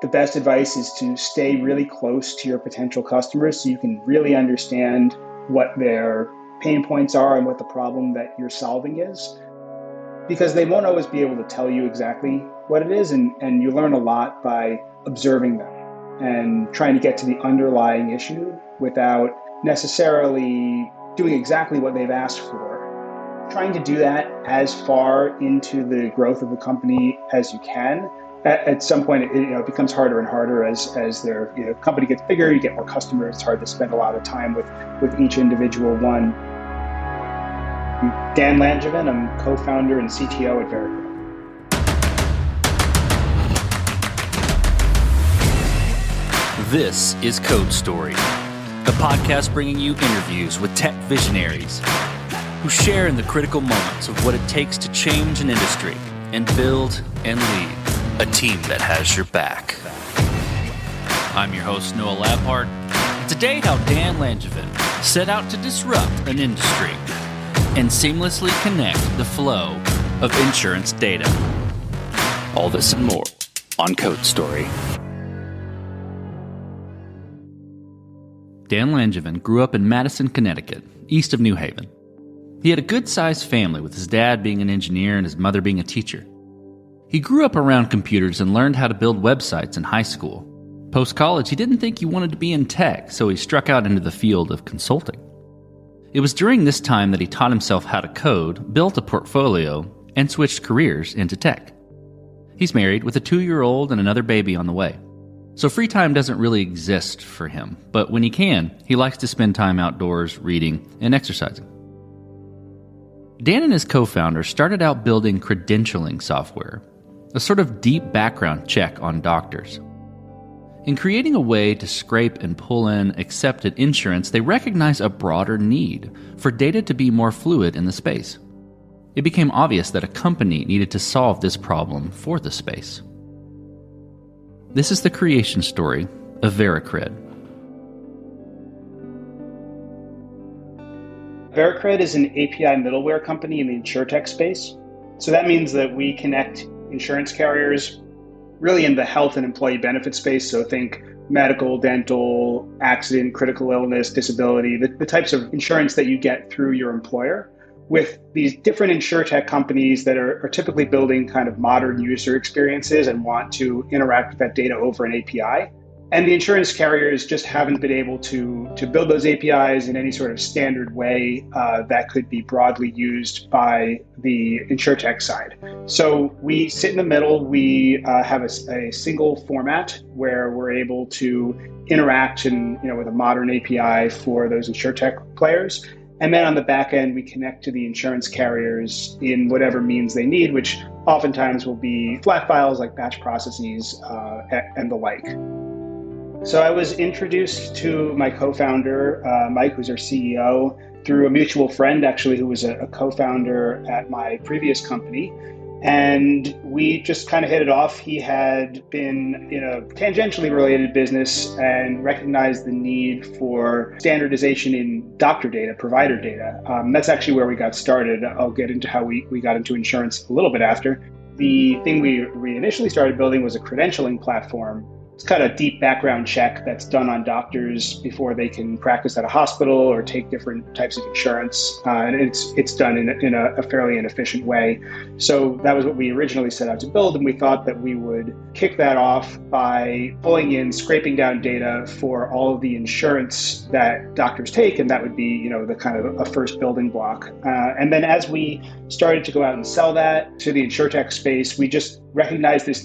The best advice is to stay really close to your potential customers so you can really understand what their pain points are and what the problem that you're solving is. Because they won't always be able to tell you exactly what it is, and you learn a lot by observing them and trying to get to the underlying issue without necessarily doing exactly what they've asked for. Trying to do that as far into the growth of the company as you can. At some point, it becomes harder and harder as their company gets bigger. You get more customers. It's hard to spend a lot of time with each individual one. I'm Dan Langevin. I'm co-founder and CTO at Veracred. This is Code Story, a podcast bringing you interviews with tech visionaries who share in the critical moments of what it takes to change an industry and build and lead a team that has your back. I'm your host, Noah Labhart, and today how Dan Langevin set out to disrupt an industry and seamlessly connect the flow of insurance data. All this and more on Code Story. Dan Langevin grew up in Madison, Connecticut, east of New Haven. He had a good-sized family, with his dad being an engineer and his mother being a teacher. He grew up around computers and learned how to build websites in high school. Post-college, he didn't think he wanted to be in tech, so he struck out into the field of consulting. It was during this time that he taught himself how to code, built a portfolio, and switched careers into tech. He's married with a 2-year-old and another baby on the way. So free time doesn't really exist for him, but when he can, he likes to spend time outdoors, reading, and exercising. Dan and his co-founder started out building credentialing software, a sort of deep background check on doctors. In creating a way to scrape and pull in accepted insurance, they recognized a broader need for data to be more fluid in the space. It became obvious that a company needed to solve this problem for the space. This is the creation story of Veracred. Veracred is an API middleware company in the InsurTech space. So that means that we connect insurance carriers really in the health and employee benefit space. So think medical, dental, accident, critical illness, disability, the types of insurance that you get through your employer, with these different InsurTech companies that are typically building kind of modern user experiences and want to interact with that data over an API. And the insurance carriers just haven't been able to build those APIs in any sort of standard way that could be broadly used by the InsurTech side. So we sit in the middle. We have a single format where we're able to interact with a modern API for those InsurTech players. And then on the back end, we connect to the insurance carriers in whatever means they need, which oftentimes will be flat files like batch processes and the like. So I was introduced to my co-founder, Mike, who's our CEO, through a mutual friend, actually, who was a co-founder at my previous company. And we just kind of hit it off. He had been in a tangentially related business and recognized the need for standardization in doctor data, provider data. That's actually where we got started. I'll get into how we got into insurance a little bit after. The thing we initially started building was a credentialing platform. It's kind of a deep background check that's done on doctors before they can practice at a hospital or take different types of insurance. And it's done in a fairly inefficient way. So that was what we originally set out to build. And we thought that we would kick that off by pulling in, scraping down data for all of the insurance that doctors take. And that would be, the kind of a first building block. And then as we started to go out and sell that to the InsurTech space, we just recognized this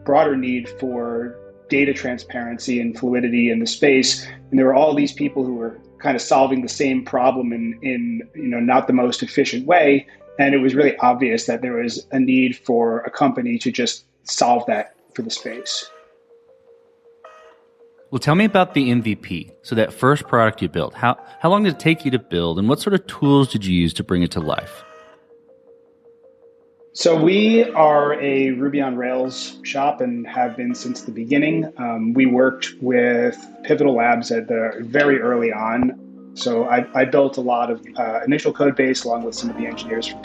broader need for data transparency and fluidity in the space. And there were all these people who were kind of solving the same problem in not the most efficient way. And it was really obvious that there was a need for a company to just solve that for the space. Well, tell me about the MVP. So that first product you built, how long did it take you to build, and what sort of tools did you use to bring it to life? So we are a Ruby on Rails shop and have been since the beginning. We worked with Pivotal Labs at the very early on. So I built a lot of initial code base along with some of the engineers from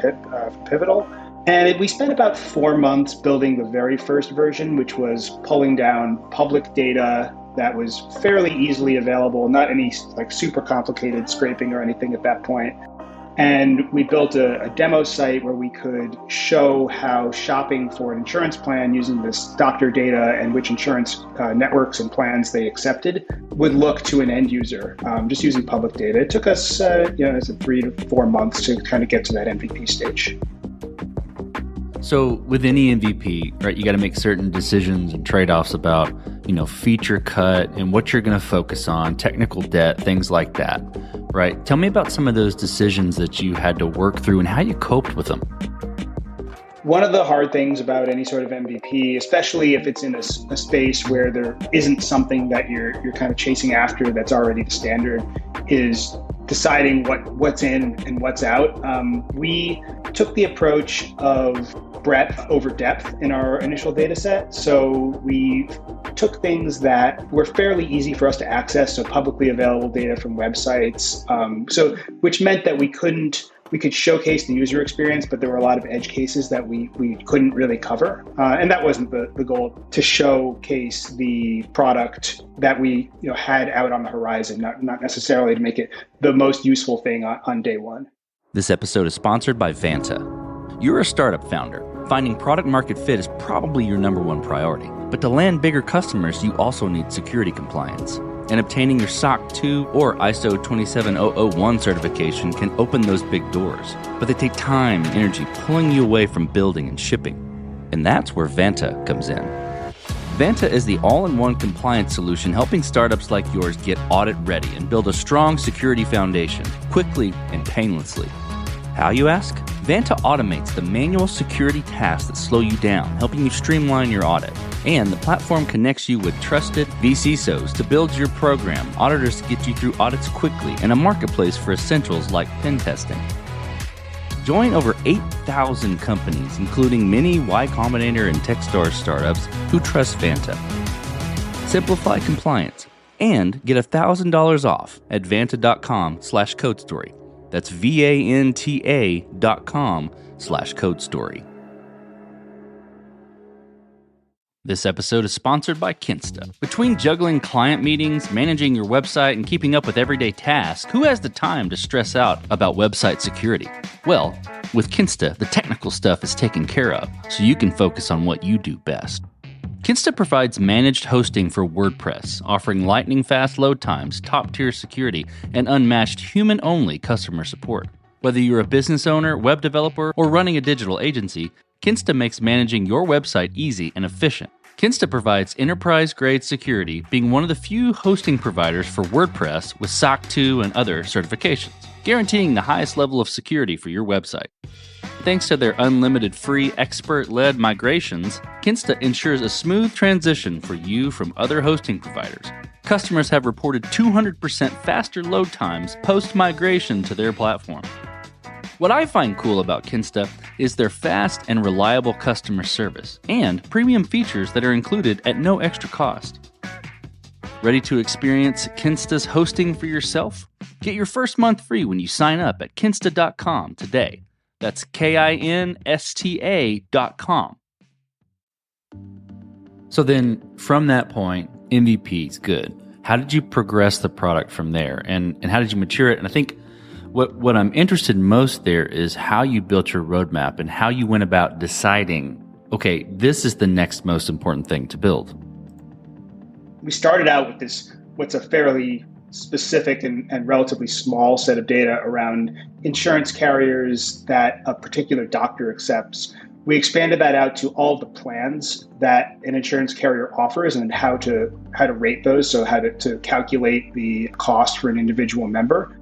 Pivotal. And we spent about 4 months building the very first version, which was pulling down public data that was fairly easily available, not any like super complicated scraping or anything at that point. And we built a demo site where we could show how shopping for an insurance plan using this doctor data and which insurance networks and plans they accepted would look to an end user, just using public data. It took us, 3 to 4 months to kind of get to that MVP stage. So with any MVP, right, you got to make certain decisions and trade-offs about, feature cut and what you're going to focus on, technical debt, things like that, right? Tell me about some of those decisions that you had to work through and how you coped with them. One of the hard things about any sort of MVP, especially if it's in a space where there isn't something that you're kind of chasing after that's already the standard, is deciding what's in and what's out. We took the approach of breadth over depth in our initial data set. So we took things that were fairly easy for us to access, so publicly available data from websites, which meant that we could showcase the user experience, but there were a lot of edge cases that we couldn't really cover. And that wasn't the goal, to showcase the product that we had out on the horizon, not necessarily to make it the most useful thing on day one. This episode is sponsored by Vanta. You're a startup founder. Finding product market fit is probably your number one priority. But to land bigger customers, you also need security compliance. And obtaining your SOC 2 or ISO 27001 certification can open those big doors. But they take time and energy pulling you away from building and shipping. And that's where Vanta comes in. Vanta is the all-in-one compliance solution helping startups like yours get audit ready and build a strong security foundation quickly and painlessly. How, you ask? Vanta automates the manual security tasks that slow you down, helping you streamline your audit. And the platform connects you with trusted vCISOs to build your program, auditors to get you through audits quickly, and a marketplace for essentials like pen testing. Join over 8,000 companies, including many Y Combinator and Techstars startups who trust Vanta. Simplify compliance and get $1,000 off at vanta.com/codestory. That's vanta.com/codestory. This episode is sponsored by Kinsta. Between juggling client meetings, managing your website, and keeping up with everyday tasks, who has the time to stress out about website security? Well, with Kinsta, the technical stuff is taken care of, so you can focus on what you do best. Kinsta provides managed hosting for WordPress, offering lightning-fast load times, top-tier security, and unmatched human-only customer support. Whether you're a business owner, web developer, or running a digital agency, Kinsta makes managing your website easy and efficient. Kinsta provides enterprise-grade security, being one of the few hosting providers for WordPress with SOC 2 and other certifications, guaranteeing the highest level of security for your website. Thanks to their unlimited free expert-led migrations, Kinsta ensures a smooth transition for you from other hosting providers. Customers have reported 200% faster load times post-migration to their platform. What I find cool about Kinsta is their fast and reliable customer service and premium features that are included at no extra cost. Ready to experience Kinsta's hosting for yourself? Get your first month free when you sign up at kinsta.com today. That's KINSTA.com. So then, from that point, MVP is good. How did you progress the product from there? And how did you mature it? And I think what I'm interested in most there is how you built your roadmap and how you went about deciding, okay, this is the next most important thing to build. We started out with this, what's a fairly specific and relatively small set of data around insurance carriers that a particular doctor accepts. We expanded that out to all the plans that an insurance carrier offers and how to rate those, so how to calculate the cost for an individual member.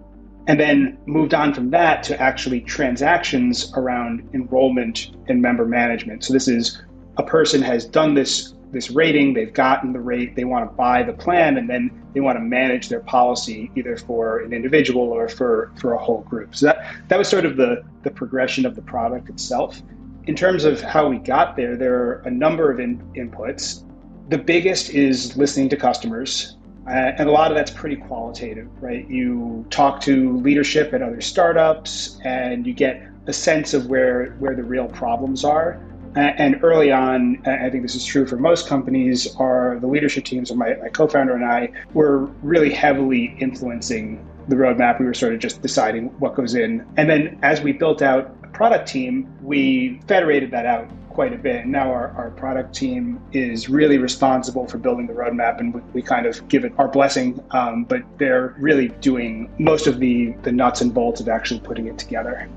And then moved on from that to actually transactions around enrollment and member management. So this is a person has done this rating, they've gotten the rate, they want to buy the plan, and then they want to manage their policy either for an individual or for a whole group. So that was sort of the progression of the product itself. In terms of how we got there, there are a number of inputs. The biggest is listening to customers. And a lot of that's pretty qualitative, right? You talk to leadership at other startups and you get a sense of where the real problems are. And early on, I think this is true for most companies, the leadership teams, or my co-founder and I, were really heavily influencing the roadmap. We were sort of just deciding what goes in. And then as we built out a product team, we federated that out quite a bit. Now our product team is really responsible for building the roadmap, and we kind of give it our blessing, but they're really doing most of the nuts and bolts of actually putting it together.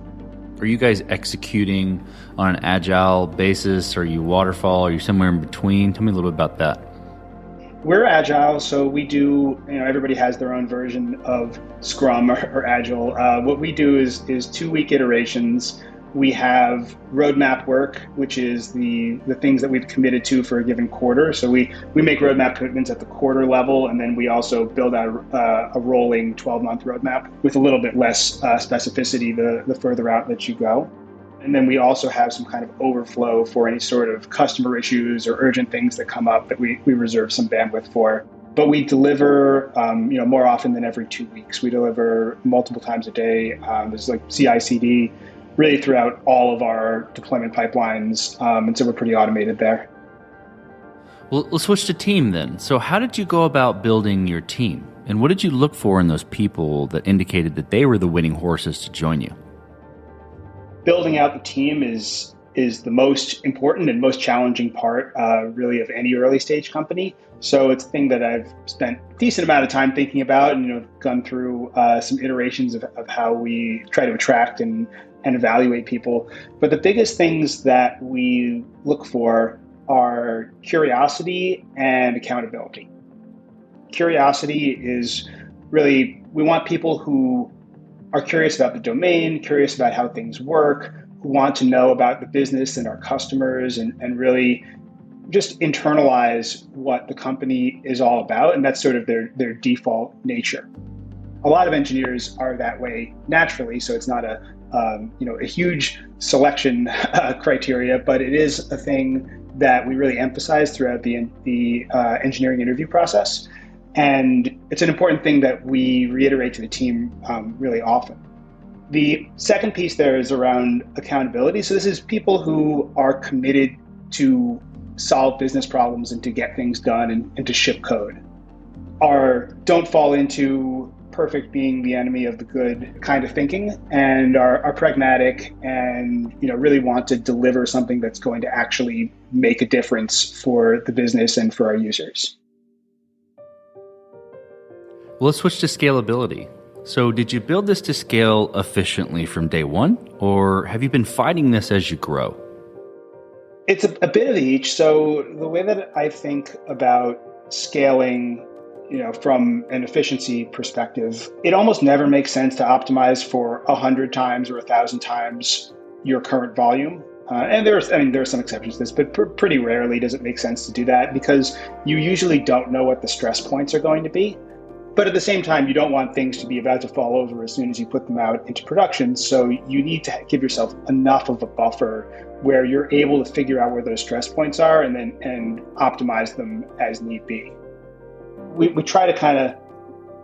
Are you guys executing on an agile basis? Are you waterfall? Are you somewhere in between? Tell me a little bit about that. We're agile, so we do, everybody has their own version of Scrum or Agile. What we do is 2-week iterations. We have roadmap work, which is the things that we've committed to for a given quarter. So we make roadmap commitments at the quarter level, and then we also build out a rolling 12-month roadmap with a little bit less specificity the further out that you go. And then we also have some kind of overflow for any sort of customer issues or urgent things that come up that we reserve some bandwidth for. But we deliver, more often than every 2 weeks. We deliver multiple times a day. There's like CI/CD really throughout all of our deployment pipelines. And so we're pretty automated there. Well, let's switch to team then. So how did you go about building your team? And what did you look for in those people that indicated that they were the winning horses to join you? Building out the team is the most important and most challenging part, really, of any early stage company. So it's a thing that I've spent a decent amount of time thinking about, and gone through some iterations of how we try to attract and evaluate people. But the biggest things that we look for are curiosity and accountability. Curiosity is really, we want people who are curious about the domain, curious about how things work, who want to know about the business and our customers, and really just internalize what the company is all about. And that's sort of their default nature. A lot of engineers are that way naturally, so it's not a huge selection criteria, but it is a thing that we really emphasize throughout the engineering interview process. And it's an important thing that we reiterate to the team really often. The second piece there is around accountability. So this is people who are committed to solve business problems and to get things done and to ship code. Don't fall into perfect being the enemy of the good kind of thinking, and are pragmatic and really want to deliver something that's going to actually make a difference for the business and for our users. Well, let's switch to scalability. So did you build this to scale efficiently from day one, or have you been fighting this as you grow? It's a bit of each. So the way that I think about scaling, from an efficiency perspective, it almost never makes sense to optimize for 100 times or 1,000 times your current volume. And there are some exceptions to this, but pretty rarely does it make sense to do that, because you usually don't know what the stress points are going to be. But at the same time, you don't want things to be about to fall over as soon as you put them out into production. So you need to give yourself enough of a buffer where you're able to figure out where those stress points are and optimize them as need be. We try to kind of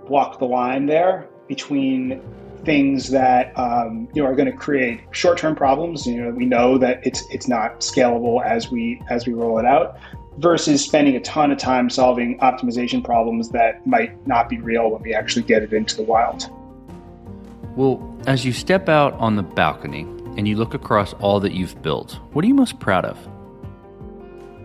walk the line there between things that are going to create short-term problems. We know that it's not scalable as we roll it out, versus spending a ton of time solving optimization problems that might not be real when we actually get it into the wild. Well, as you step out on the balcony and you look across all that you've built, what are you most proud of?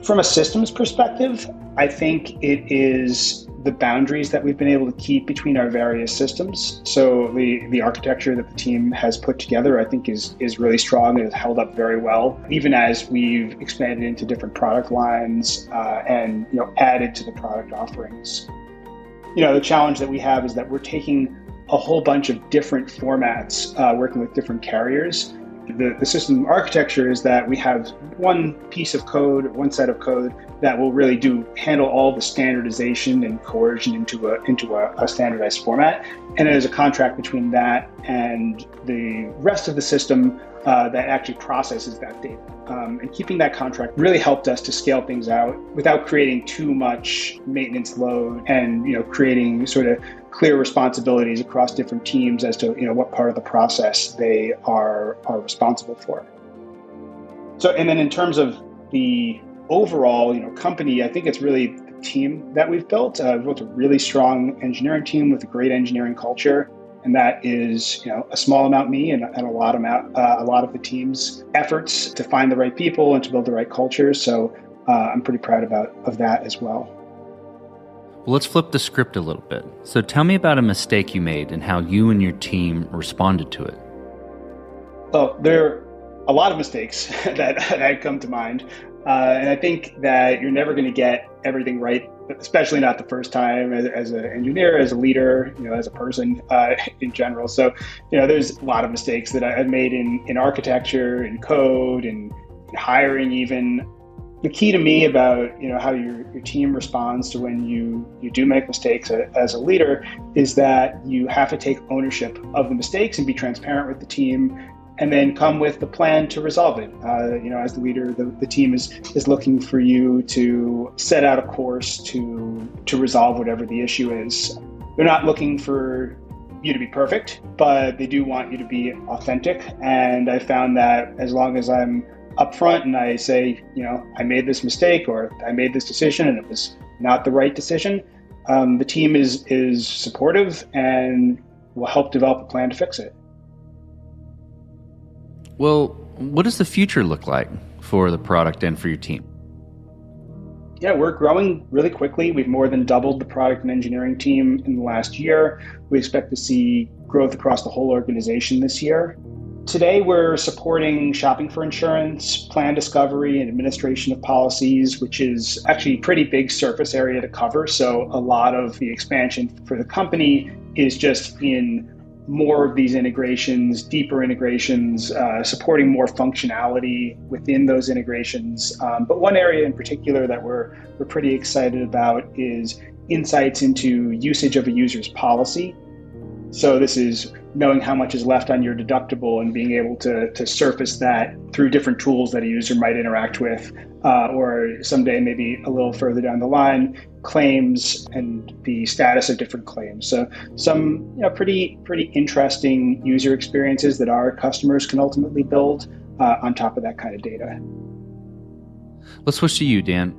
From a systems perspective, I think it is the boundaries that we've been able to keep between our various systems. So the architecture that the team has put together, I think, is really strong and has held up very well, even as we've expanded into different product lines and added to the product offerings. The challenge that we have is that we're taking a whole bunch of different formats, working with different carriers. The system architecture is that we have one piece of code, one set of code that will really handle all the standardization and coercion into a standardized format. And there's a contract between that and the rest of the system that actually processes that data. And keeping that contract really helped us to scale things out without creating too much maintenance load and creating sort of clear responsibilities across different teams as to what part of the process they are responsible for. So, and then in terms of the overall company, I think it's really the team that we've built. We've built a really strong engineering team with a great engineering culture. And that is, a small amount me and a lot of the team's efforts to find the right people and to build the right culture. So I'm pretty proud of that as well. Well, let's flip the script a little bit. So tell me about a mistake you made and how you and your team responded to it. Well, there are a lot of mistakes that come to mind. And I think that you're never going to get everything right, especially not the first time as an engineer, as a leader, as a person in general. So, there's a lot of mistakes that I've made in architecture, in code, and in hiring even. The key to me about, how your team responds to when you do make mistakes as a leader is that you have to take ownership of the mistakes and be transparent with the team, and then come with the plan to resolve it. As the leader, the team is looking for you to set out a course to resolve whatever the issue is. They're not looking for you to be perfect, but they do want you to be authentic. And I found that as long as I'm upfront and I say, I made this mistake or I made this decision and it was not the right decision, the team is supportive and will help develop a plan to fix it. Well, what does the future look like for the product and for your team? Yeah, we're growing really quickly. We've more than doubled the product and engineering team in the last year. We expect to see growth across the whole organization this year. Today, we're supporting shopping for insurance, plan discovery, and administration of policies, which is actually a pretty big surface area to cover. So a lot of the expansion for the company is just in more of these integrations, deeper integrations, supporting more functionality within those integrations. But one area in particular that we're pretty excited about is insights into usage of a user's policy. So this is knowing how much is left on your deductible and being able to surface that through different tools that a user might interact with, or someday maybe a little further down the line, claims and the status of different claims. So some pretty interesting user experiences that our customers can ultimately build on top of that kind of data. Let's switch to you, Dan.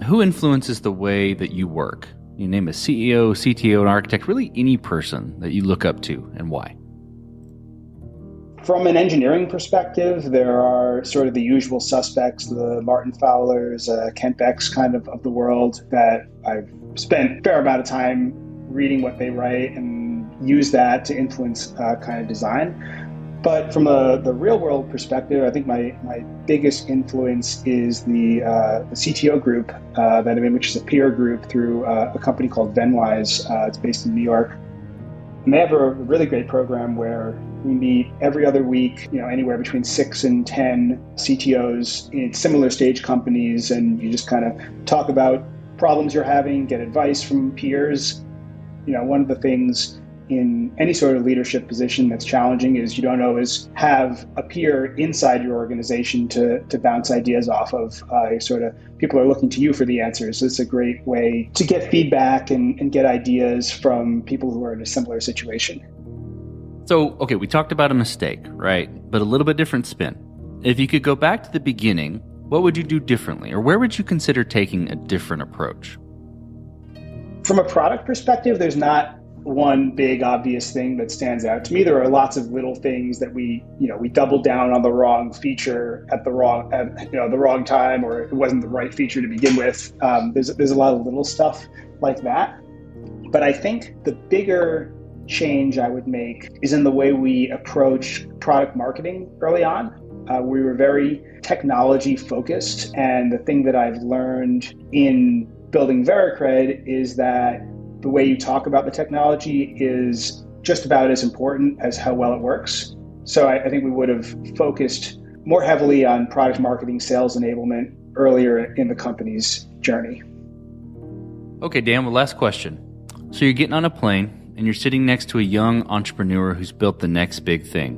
Who influences the way that you work? You name a CEO, CTO, an architect, really any person that you look up to, and why? From an engineering perspective, there are sort of the usual suspects, the Martin Fowlers, Kent Becks kind of the world that I've spent a fair amount of time reading what they write and use that to influence kind of design. But from the real world perspective, I think my biggest influence is the CTO group that I'm in, which is a peer group through a company called Venwise. It's based in New York. And they have a really great program where we meet every other week, anywhere between 6 and 10 CTOs in similar stage companies. And you just kind of talk about problems you're having, get advice from peers. One of the things in any sort of leadership position that's challenging is you don't always have a peer inside your organization to bounce ideas off of. Sort of people are looking to you for the answers. So it's a great way to get feedback and get ideas from people who are in a similar situation. So, okay, we talked about a mistake, right? But a little bit different spin. If you could go back to the beginning, what would you do differently? Or where would you consider taking a different approach? From a product perspective, there's not one big obvious thing that stands out to me. There are lots of little things that we doubled down on the wrong feature at the wrong time, or it wasn't the right feature to begin with. There's a lot of little stuff like that. But I think the bigger change I would make is in the way we approach product marketing early on. We were very technology focused, and the thing that I've learned in building Vericred is that the way you talk about the technology is just about as important as how well it works. So I think we would have focused more heavily on product marketing, sales enablement earlier in the company's journey. Okay, Dan, well, last question. So you're getting on a plane and you're sitting next to a young entrepreneur who's built the next big thing.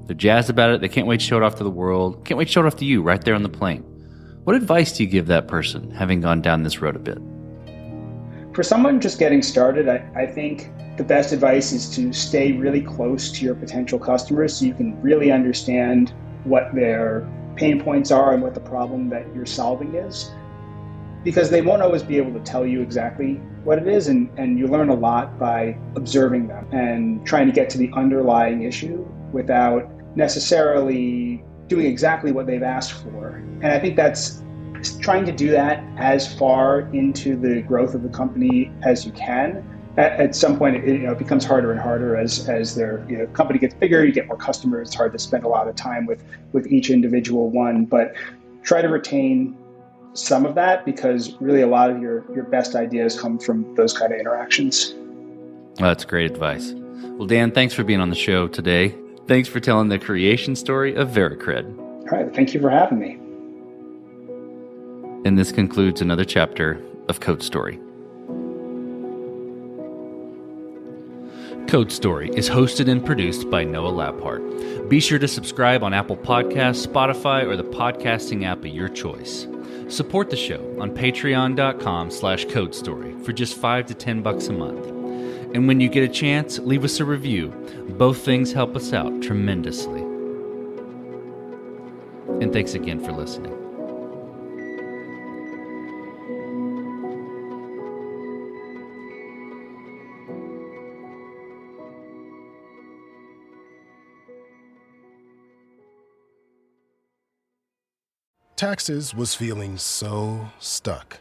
They're jazzed about it. They can't wait to show it off to the world. Can't wait to show it off to you right there on the plane. What advice do you give that person, having gone down this road a bit? For someone just getting started, I think the best advice is to stay really close to your potential customers so you can really understand what their pain points are and what the problem that you're solving is. Because they won't always be able to tell you exactly what it is, and you learn a lot by observing them and trying to get to the underlying issue without necessarily doing exactly what they've asked for. And I think that's trying to do that as far into the growth of the company as you can. At some point, it becomes harder and harder as their company gets bigger. You get more customers. It's hard to spend a lot of time with each individual one, but try to retain some of that, because really a lot of your best ideas come from those kind of interactions. Well, that's great advice. Well, Dan, thanks for being on the show today. Thanks for telling the creation story of Vericred. All right, thank you for having me. And this concludes another chapter of Code Story. Code Story is hosted and produced by Noah Labhart. Be sure to subscribe on Apple Podcasts, Spotify, or the podcasting app of your choice. Support the show on patreon.com/codestory for just $5 to $10 a month. And when you get a chance, leave us a review. Both things help us out tremendously. And thanks again for listening. Taxes was feeling so stuck.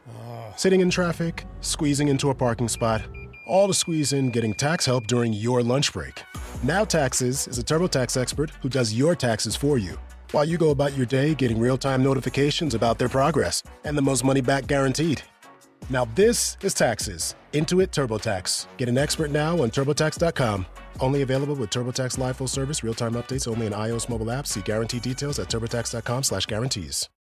Sitting in traffic, squeezing into a parking spot, all to squeeze in getting tax help during your lunch break. Now Taxes is a TurboTax expert who does your taxes for you, while you go about your day getting real-time notifications about their progress and the most money back guaranteed. Now this is Taxes. Intuit TurboTax. Get an expert now on TurboTax.com. Only available with TurboTax Live Full Service, real-time updates only in iOS mobile apps. See guarantee details at TurboTax.com/guarantees.